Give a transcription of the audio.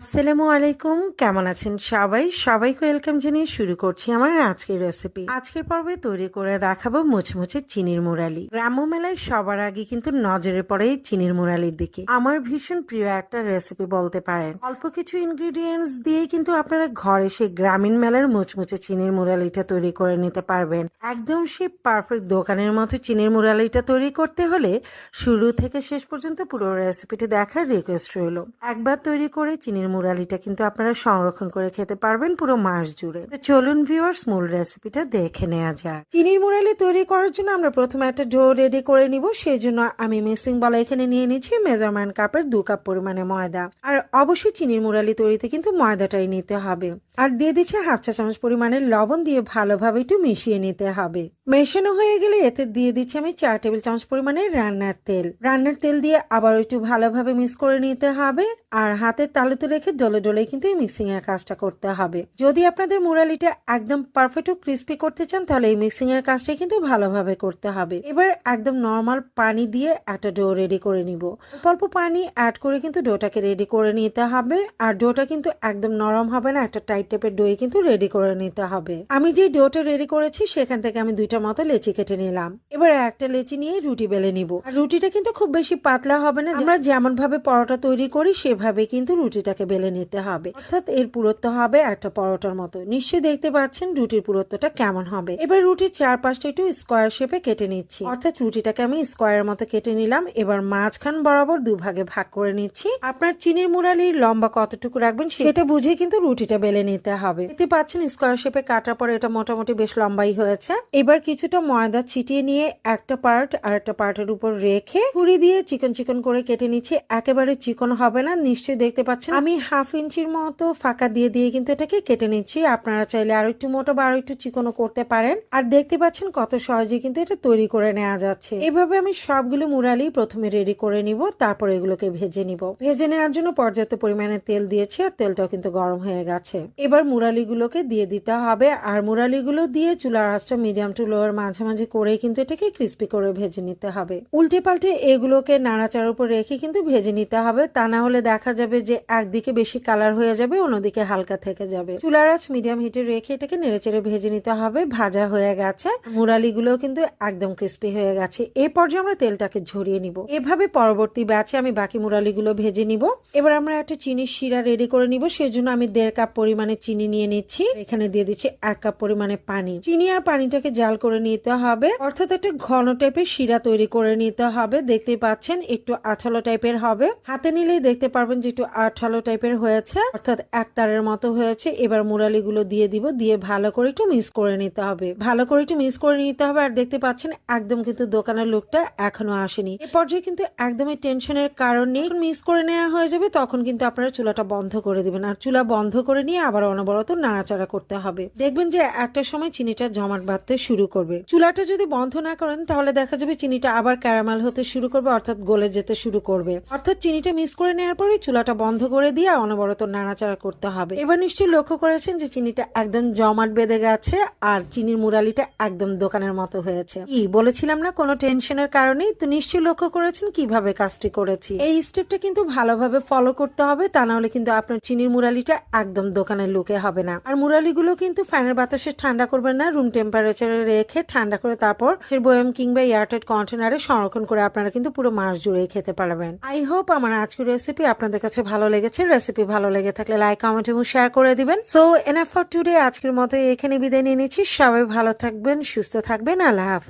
আসসালামু আলাইকুম, কেমন আছেন সবাই? সবাইকে ওয়েলকাম জানিয়ে শুরু করছি আমার আজকের রেসিপি। আজকের পর্বে তৈরি করে দেখাবো মুচমুচে চিনির মুরালি। গ্রাম্য মেলায় সবার আগে কিন্তু নজরে পড়ে এই চিনির মুরালির দিকে। আমার ভীষণ প্রিয় একটা রেসিপি বলতে পারেন। অল্প কিছু ইনগ্রিডিয়েন্টস দিয়ে কিন্তু আপনারা ঘরে সেই গ্রামীণ মেলার মুচমুচে চিনির মুরালিটা তৈরি করে নিতে পারবেন। একদম সেই পারফেক্ট দোকানের মতো চিনির মুরালিটা তৈরি করতে হলে শুরু থেকে শেষ পর্যন্ত পুরো রেসিপিটি দেখার রিকোয়েস্ট রইল। একবার তৈরি করে চিনির মুরালিটা কিন্তু আপনারা সংরক্ষণ করে খেতে পারবেন পুরো মাস জুড়ে। তো চলুন ভিউয়ার্স, মূল রেসিপিটা দেখে নেওয়া যাক। চিনির মুরালি তৈরি করার জন্য আমরা প্রথমে একটা ডো রেডি করে নিব। সেই জন্য আমি মিক্সিং বল এখানে নিয়ে নিচ্ছি মেজারমেন্ট কাপের 2 কাপ পরিমাণে ময়দা। আর অবশ্যই চিনির মুরালি তৈরিতে কিন্তু ময়দাটাই নিতে হবে। আর দিয়ে দিচ্ছি 1/2 চা চামচ পরিমাণের লবণ, দিয়ে ভালোভাবে একটু মিশিয়ে নিতে হবে। মেশানো হয়ে গেলে এতে দিয়ে দিচ্ছি আমি 4 টেবিল চামচ পরিমাণের রান্নার তেল। রান্নার তেল দিয়ে আবার একটু ভালোভাবে মিক্স করে নিতে হবে। আর হাতের তালুতে রেখে ডলে ডলে কিন্তু এই মিক্সিং এর কাজটা করতে হবে। যদি আপনাদের মুরালিটা একদম পারফেক্ট ও ক্রিস্পি করতে চান তাহলে এই মিক্সিং এর কাজটা কিন্তু ভালোভাবে করতে হবে। এবার একদম নর্মাল পানি দিয়ে একটা ডো রেডি করে নিব। অল্প পানি অ্যাড করে কিন্তু ডোটাকে রেডি করে নিতে হবে। আর ডোটা কিন্তু একদম নরম হবে না, একটা টাইট টাইপের ডোই কিন্তু রেডি করে নিতে হবে। আমি যে ডোটা রেডি করেছি সেখান থেকে আমি 2টা মতো লেচি কেটে নিলাম। এবার একটা লেচি নিয়ে রুটি বেলে নিব। আর রুটিটা কিন্তু খুব বেশি পাতলা হবে না, আমরা যেমন ভাবে পরোটা তৈরি করি সেভাবে কিন্তু রুটিটাকে বেলে নিতে হবে। অর্থাৎ এর পুরুত্ব হবে একটা পরোটার মতো। নিশ্চয়ই দেখতে পাচ্ছেন রুটির পুরুত্বটা কেমন হবে। এবার রুটির চারপাশটা একটু স্কোয়ার শেপে কেটে নিচ্ছি। অর্থাৎ রুটিটাকে আমি স্কোয়ারের মতো কেটে নিলাম। এবার মাঝখান বরাবর 2 ভাগে ভাগ করে নিচ্ছি। আপনার চিনির মুরালির লম্বা কতটুকু রাখবেন সেটা বুঝে কিন্তু রুটিটা বেলে নিতে হবে। দেখতে পাচ্ছেন স্কোয়ার শেপে কাটার পর এটা মোটামুটি বেশ লম্বাই হয়েছে। এবার কিছুটা ময়দা ছিটিয়ে নিয়ে একটা পার্ট আর একটা পার্টের উপর রেখে ছুরি দিয়ে চিকন চিকন করে কেটে নিচ্ছি। একেবারে চিকন হবে না, নিশ্চয়ই দেখতে পাচ্ছেন আমি 1/2 ইঞ্চির মতো ফাঁকা দিয়ে দিয়ে কিন্তু এটাকে কেটে নিচ্ছি। আপনারা চাইলে আরো একটু মোটা বা আরো একটু চিকনও করতে পারেন। আর দেখতে পাচ্ছেন কত সহজে কিন্তু এটা তৈরি করে নেওয়া যাচ্ছে। এভাবে আমি সবগুলো মুরালি প্রথমে রেডি করে নিব, তারপর এগুলোকে ভেজে নিব। ভেজে নেওয়ার জন্য পর্যাপ্ত পরিমাণে তেল দিয়েছি আর তেলটাও কিন্তু গরম হয়ে গেছে। এবার মুরালিগুলোকে দিয়ে দিতে হবে। আর মুরালিগুলো দিয়ে চুলার আঁচটা মিডিয়াম টু লোয়ার মাঝামাঝি করে কিন্তু এটাকে ক্রিস্পি করে ভেজে নিতে হবে। উল্টে পাল্টে এগুলোকে নাড়াচাড়ার উপর রেখে কিন্তু ভেজে নিতে হবে। তা না হলে দেখা যাবে যে একদিকে বেশি কালার হয়ে যাবে, অন্যদিকে হালকা থেকে যাবে। চুলার আঁচ মিডিয়াম হিটে রেখে এটাকে নেড়েচেড়ে ভেজে নিতে হবে। ভাজা হয়ে গেছে, মুরালিগুলো কিন্তু একদম ক্রিস্পি হয়ে গেছে। এই পর্যায়ে আমরা তেলটাকে ঝরিয়ে নিব। এভাবে পরবর্তী ব্যাচে আমি বাকি মুরালিগুলো ভেজে নিব। এবার আমরা একটা চিনির শিরা রেডি করে নিব। সেজন্য আমি 1.5 কাপ পরিমাণে চিনি নিয়ে নিচ্ছি। এখানে দিয়ে দিচ্ছি 1 কাপ পরিমাণে পানি। চিনি আর পানিটাকে জাল করে নিতে হবে, অর্থাৎ একটা ঘন টাইপের শিরা তৈরি করে নিতে হবে। দেখতেই পাচ্ছেন একটু আঠালো টাইপের হবে। হাতে নিলেই দেখতে পারবেন যে একটু আঠালো টাইপের হয়েছে, অর্থাৎ এক তারের মতো হয়েছে। এবার মুরালিগুলো দিয়ে দিব, দিয়ে ভালো করে একটু মিক্স করে নিতে হবে। ভালো করে একটু মিক্স করে নিতে হবে। আর দেখতে পাচ্ছেন একদম কিন্তু দোকানের লুকটা এখনো আসেনি। এ পর্যায়ে কিন্তু একদমই টেনশনের কারণ নেই। মিক্স করে নেওয়া হয়ে যাবে তখন কিন্তু আপনারা চুলাটা বন্ধ করে দিবেন। আর চুলা বন্ধ করে নিয়ে আবার অনবরত নাড়াচাড়া করতে হবে। দেখবেন যে একটা সময় চিনিটা জমাট বাঁধতে শুরু করবে। চুলাটা যদি বন্ধ না করেন তাহলে দেখা যাবে চিনিটা আবার ক্যারামেল হতে শুরু করবে, অর্থাৎ গলে যেতে শুরু করবে। অর্থাৎ চিনিটা মিক্স করে নেওয়ার পরে চুলাটা বন্ধ করে দিয়ে অনবরত নাড়াচাড়া করতে হবে। এবার নিশ্চয়ই লক্ষ্য করেছেন যে চিনিটা একদম জমাট বেঁধে গেছে আর চিনির মুরালিটা একদম দোকানের মতো হয়েছে। কি বলেছিলাম না কোনো টেনশনের কারণেই? তো নিশ্চয়ই লক্ষ্য করেছেন কিভাবে কাজটি করেছি। এই স্টেপটা কিন্তু ভালোভাবে ফলো করতে হবে, তা না হলে কিন্তু আপনার চিনির মুরালিটা একদম দোকানের লুকে হবে না। আর মুরালিগুলো কিন্তু ফ্যানের বাতাসে ঠান্ডা করবেন না, রুম টেম্পারেচারে রেখে ঠান্ডা করে তারপর বয়াম কিংবা এয়ারটাইট কন্টেনারে সংরক্ষণ করে আপনারা কিন্তু পুরো মাস জুড়ে খেতে পারবেন। আই হোপ আমার আজকের রেসিপি আপনাদের কাছে ভালো লেগেছে। রেসিপি ভালো লেগে থাকলে লাইক, কমেন্ট এবং শেয়ার করে দিবেন। সো এনাফ ফর টুডে, আজকের মতো এখানে বিদায় নিয়ে নিচ্ছি। সবাই ভালো থাকবেন, সুস্থ থাকবেন। আল্লাহ হাফেজ।